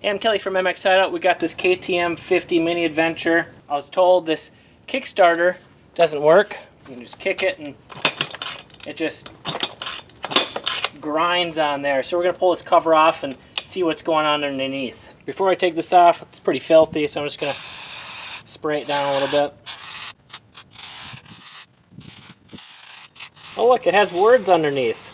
Hey, I'm Kelly from MXHideout. We got this KTM 50 mini adventure. I was told this Kickstarter doesn't work. You can just kick it and it just grinds on there. So we're gonna pull this cover off and see what's going on underneath. Before I take this off, it's pretty filthy, so I'm just gonna spray it down a little bit. Oh look, it has words underneath.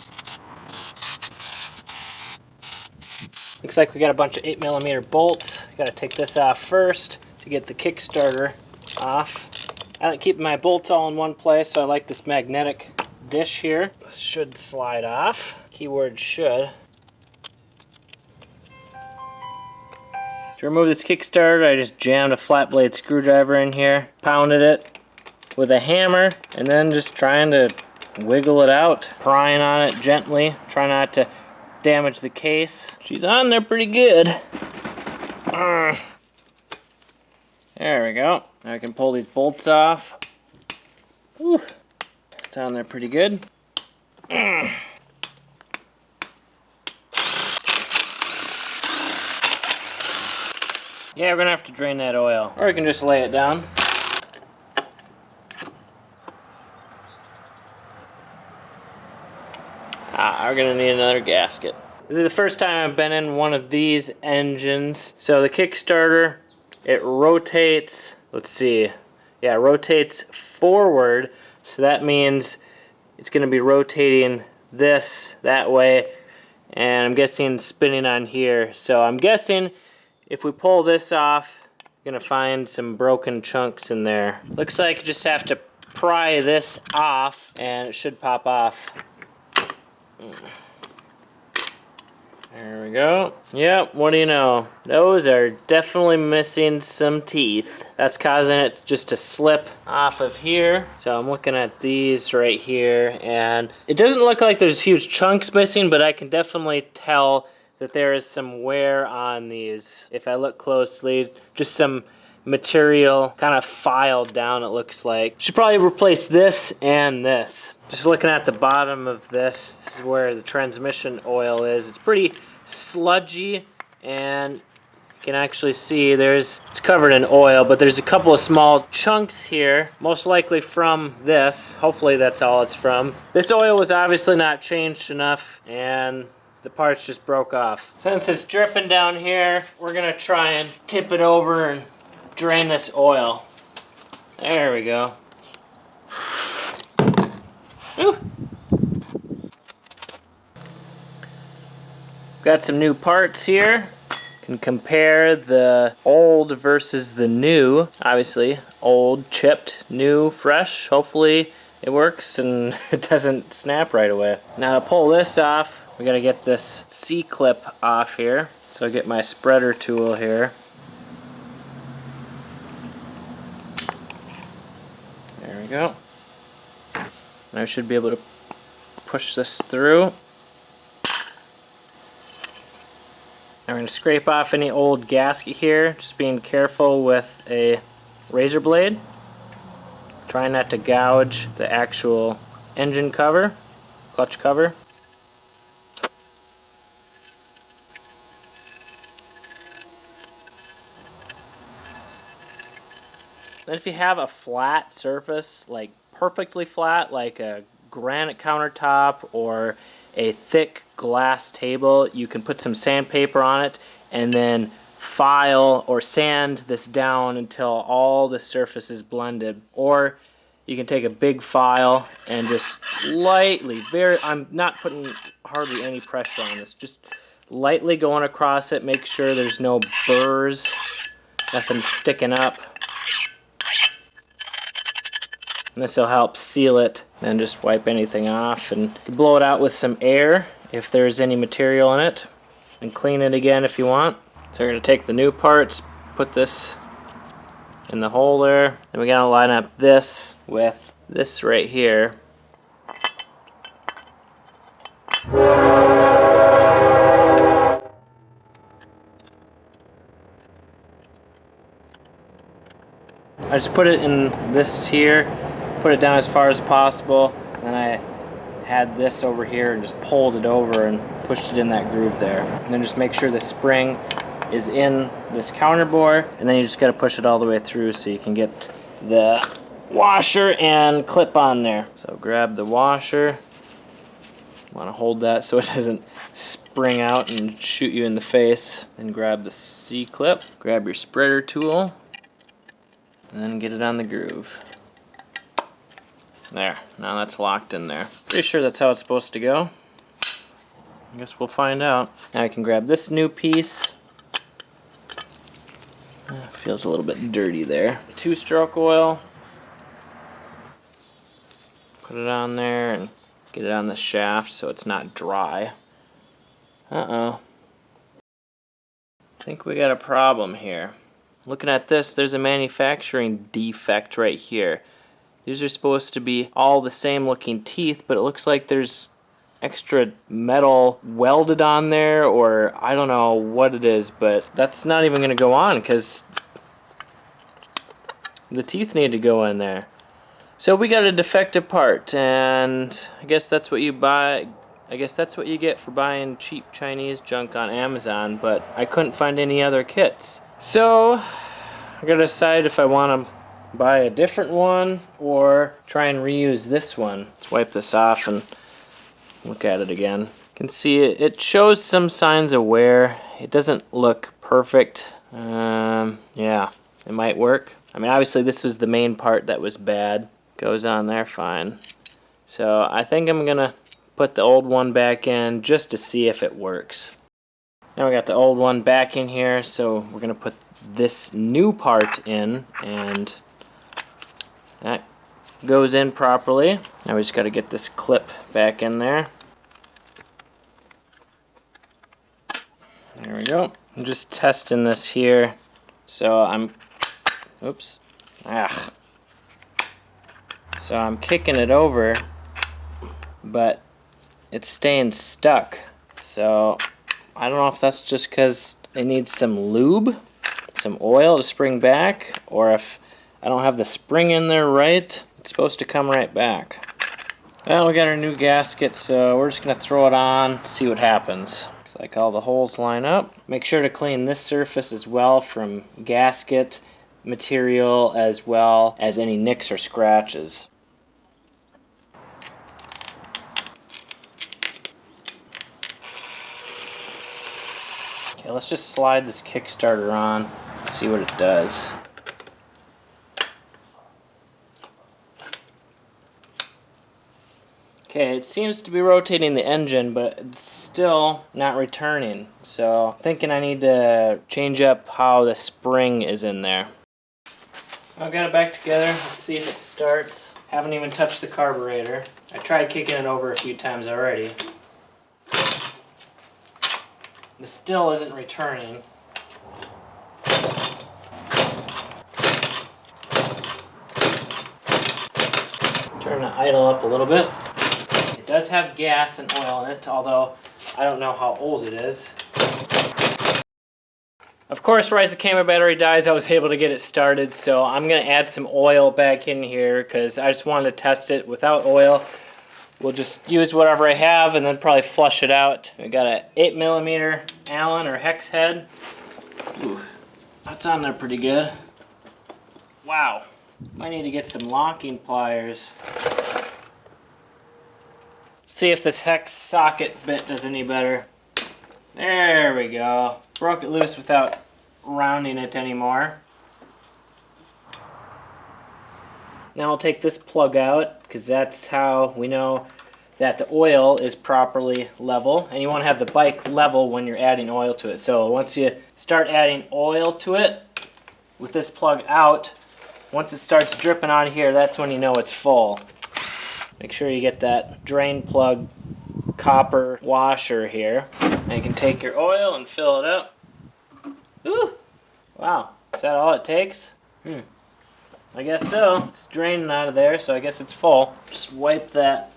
Looks like we got a bunch of 8mm bolts. Gotta take this off first to get the Kickstarter off. I like keeping my bolts all in one place, so I like this magnetic dish here. This should slide off. Keyword should. To remove this Kickstarter, I just jammed a flat blade screwdriver in here, pounded it with a hammer, and then just trying to wiggle it out, prying on it gently, try not to damage the case. She's on there pretty good. There we go. Now I can pull these bolts off. Whew. It's on there pretty good. Yeah, we're gonna have to drain that oil, or we can just lay it down. We're gonna need another gasket. This is the first time I've been in one of these engines. So the Kickstarter, it rotates, let's see, yeah, it rotates forward. So that means it's gonna be rotating this that way, and I'm guessing spinning on here. So I'm guessing if we pull this off, you're gonna find some broken chunks in there. Looks like you just have to pry this off and it should pop off. There we go. Yep, what do you know? Those are definitely missing some teeth. That's causing it just to slip off of here. So I'm looking at these right here, and it doesn't look like there's huge chunks missing, but I can definitely tell that there is some wear on these. If I look closely, just some material kind of filed down, it looks like. Should probably replace this and this. Just looking at the bottom of this, this is where the transmission oil is. It's pretty sludgy, and you can actually see it's covered in oil, but there's a couple of small chunks here, most likely from this. Hopefully that's all it's from. This oil was obviously not changed enough, and the parts just broke off. Since it's dripping down here, we're gonna try and tip it over and drain this oil. There we go. Ooh. Got some new parts here. Can compare the old versus the new. Obviously, old, chipped, new, fresh. Hopefully it works and it doesn't snap right away. Now to pull this off, we gotta get this C-clip off here. So I get my spreader tool here. There we go. And I should be able to push this through. I'm going to scrape off any old gasket here, just being careful with a razor blade. Trying not to gouge the actual engine cover, clutch cover. Then if you have a flat surface, like perfectly flat, like a granite countertop or a thick glass table, you can put some sandpaper on it and then file or sand this down until all the surface is blended. Or you can take a big file and just lightly, I'm not putting hardly any pressure on this, just lightly going across it, make sure there's no burrs, nothing sticking up. And this will help seal it. Then just wipe anything off and blow it out with some air if there's any material in it, and clean it again if you want. So we're going to take the new parts, put this in the hole there, then we got to line up this with this right here. I just put it in this here, put it down as far as possible, and then I had this over here and just pulled it over and pushed it in that groove there. And then just make sure the spring is in this counter bore, and then you just got to push it all the way through so you can get the washer and clip on there. So grab the washer. Want to hold that so it doesn't spring out and shoot you in the face. Then grab the C-clip, grab your spreader tool, and then get it on the groove. There, now that's locked in there. Pretty sure that's how it's supposed to go. I guess we'll find out. Now I can grab this new piece. Feels a little bit dirty there. 2-stroke oil. Put it on there and get it on the shaft so it's not dry. Uh-oh. I think we got a problem here. Looking at this, there's a manufacturing defect right here. These are supposed to be all the same looking teeth, but it looks like there's extra metal welded on there, or I don't know what it is, but that's not even going to go on because the teeth need to go in there. So we got a defective part, and I guess that's what you buy. I guess that's what you get for buying cheap Chinese junk on Amazon, but I couldn't find any other kits. So I gotta decide if I want to buy a different one or try and reuse this one. Let's wipe this off and look at it again. You can see it shows some signs of wear. It doesn't look perfect. Yeah, it might work. I mean, obviously this was the main part that was bad. Goes on there fine. So I think I'm gonna put the old one back in just to see if it works. Now we got the old one back in here, so we're gonna put this new part in, and that goes in properly. Now we just gotta get this clip back in there. There we go. I'm just testing this here, so oops. So I'm kicking it over, but it's staying stuck. So I don't know if that's just because it needs some lube, some oil to spring back, or if I don't have the spring in there right, it's supposed to come right back. Well, we got our new gasket, so we're just going to throw it on, see what happens. Looks like all the holes line up. Make sure to clean this surface as well from gasket material, as well as any nicks or scratches. Okay, let's just slide this Kickstarter on, see what it does. Okay, it seems to be rotating the engine, but it's still not returning. So I'm thinking I need to change up how the spring is in there. I've got it back together. Let's see if it starts. Haven't even touched the carburetor. I tried kicking it over a few times already. This still isn't returning. Turn the idle up a little bit. It does have gas and oil in it, although I don't know how old it is. Of course, right as the camera battery dies, I was able to get it started, so I'm going to add some oil back in here because I just wanted to test it without oil. We'll just use whatever I have and then probably flush it out. We got a 8mm Allen or hex head. Ooh, that's on there pretty good. Wow, might need to get some locking pliers. See if this hex socket bit does any better. There we go. Broke it loose without rounding it anymore. Now I'll take this plug out because that's how we know that the oil is properly level. And you want to have the bike level when you're adding oil to it. So once you start adding oil to it with this plug out, once it starts dripping on here, that's when you know it's full. Make sure you get that drain plug copper washer here. And you can take your oil and fill it up. Ooh! Wow, is that all it takes? I guess so. It's draining out of there, so I guess it's full. Just wipe that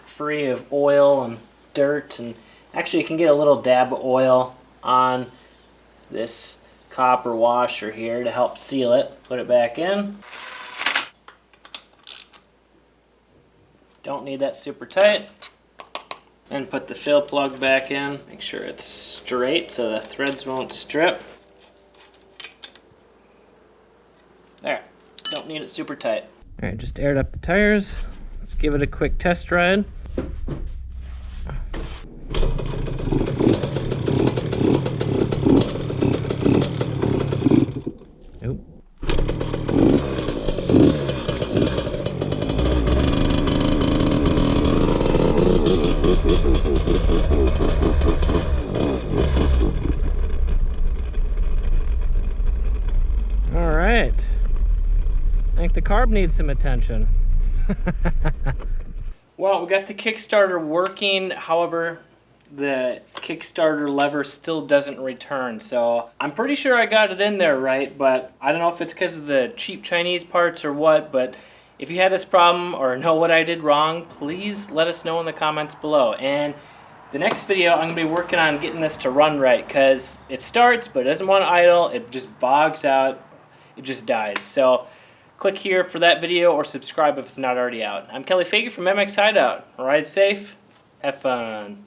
free of oil and dirt, and actually you can get a little dab of oil on this copper washer here to help seal it. Put it back in. Don't need that super tight. Then put the fill plug back in. Make sure it's straight so the threads won't strip. There, don't need it super tight. All right, just aired up the tires. Let's give it a quick test ride. Nope. All right. I think the carb needs some attention. Well, we got the Kickstarter working. However, the Kickstarter lever still doesn't return. So I'm pretty sure I got it in there right, but I don't know if it's because of the cheap Chinese parts or what. But if you had this problem or know what I did wrong, please let us know in the comments below. And the next video, I'm going to be working on getting this to run right, because it starts but it doesn't want to idle. It just bogs out. It just dies. So click here for that video or subscribe if it's not already out. I'm Kelly Fagan from MX Hideout. Ride safe. Have fun.